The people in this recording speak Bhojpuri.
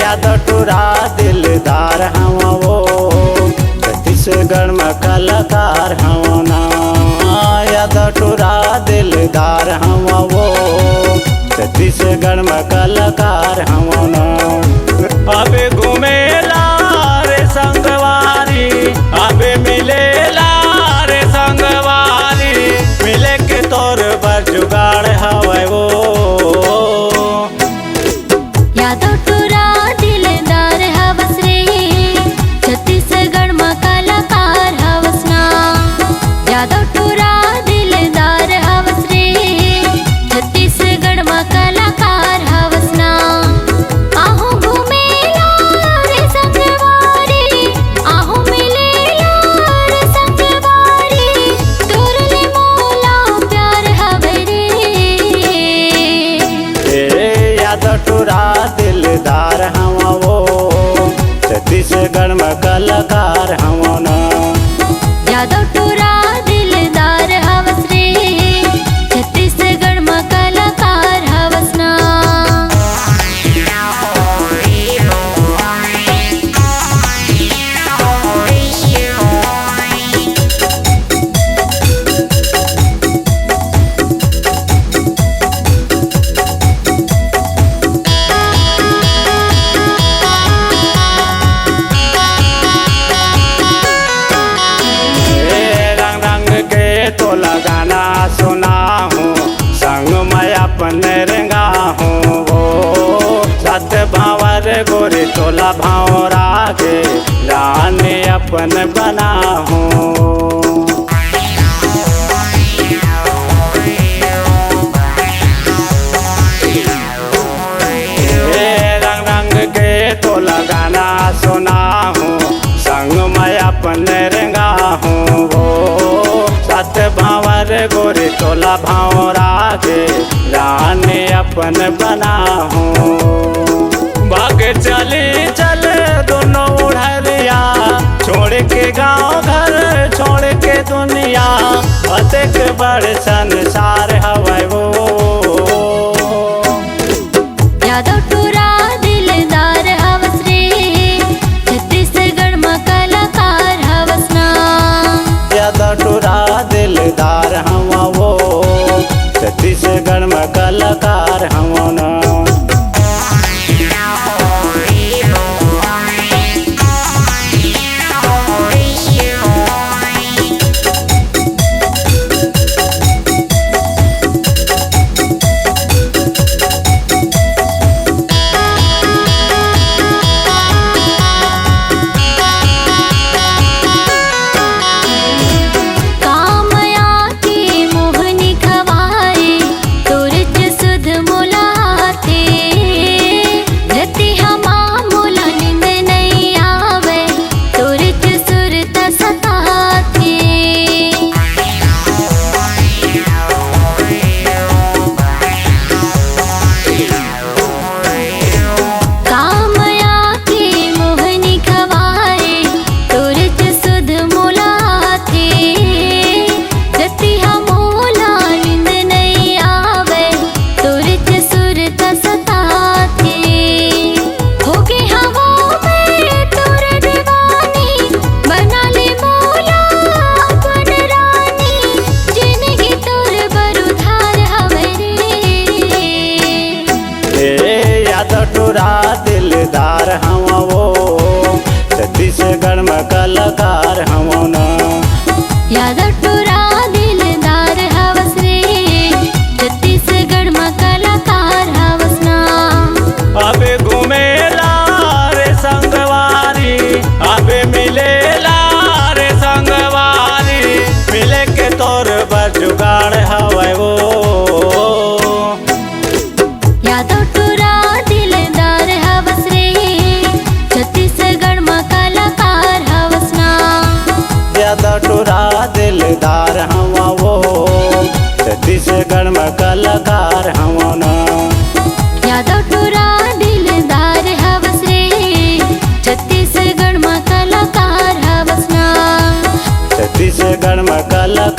यादव टूरा दिलदार हवा वो, छत्तीसगढ़ में कलाकार हवा ना। यादव टूरा दिलदार हवा वो, छत्तीसगढ़ में कलाकार हवा ना। अबे घूमेला रे संगवारी, अबे मिलेला रे संगवारी, मिले के तोर पर जुगाड़ हवा वो। यादव टूरा दिलदार हवस रे, छत्तीसगढ़ में कलाकार हवस ना। यादव टूरा दिलदार हवस रे, छत्तीसगढ़ में कलाकार हवस ना। आहू घूमेला रे संगवारी, आहू मिलेला रे संगवारी, तोरले मोला प्यार हवे रे। यादव टूरा दिलदार हवा वो, छत्तीसगढ़ में कलाकार हवा ना। यादव टूरा दिलदार हवस रे, छत्तीसगढ़ में कलाकार हवस ना। तो लगाना सुना हूँ, संग मैं अपन रेंगा हूँ वो। सत भावर गोरी तोला भावरा के रानी अपन बना हूँ। रंग रंग के तो लगाना सुना हूँ, संग मैं अपन रेंगा हूँ वो। सत भावर गोरी तोला भावरा के रानी अपन बना हूँ। भाग चली चल दोनों उड़रिया, छोड़ के गाँव घर छोड़ के दुनिया, अतेक बड़ संसार हवा वो। यादव टूरा दिलदार हवस रे, छत्तीसगढ़ में कलाकार हवस ना। यादव टूरा दिलदार हवा वो, छत्तीसगढ़ में कलाकार हवा ना। दिलदार हवा वो, छत्तीसगढ़ में कलाकार हवा ना। यादव टूरा दिलदार हवस रे, छत्तीसगढ़ में कलाकार हवस ना। अबे घूमेला रे संगवारी, अबे मिलेला रे संगवारी, मिले के तोर पर जुगाड़ हवा वो। यादव टूरा दिलदार हवस रे, छत्तीसगढ़ में कलाकार हवस ना। यादव टूरा दिलदार हवा वो, छत्तीसगढ़ में कलाकार हवा ना। यादव टूरा दिलदार हवस रे, छत्तीसगढ़ में कलाकार हवस ना। छत्तीसगढ़ में कलाकार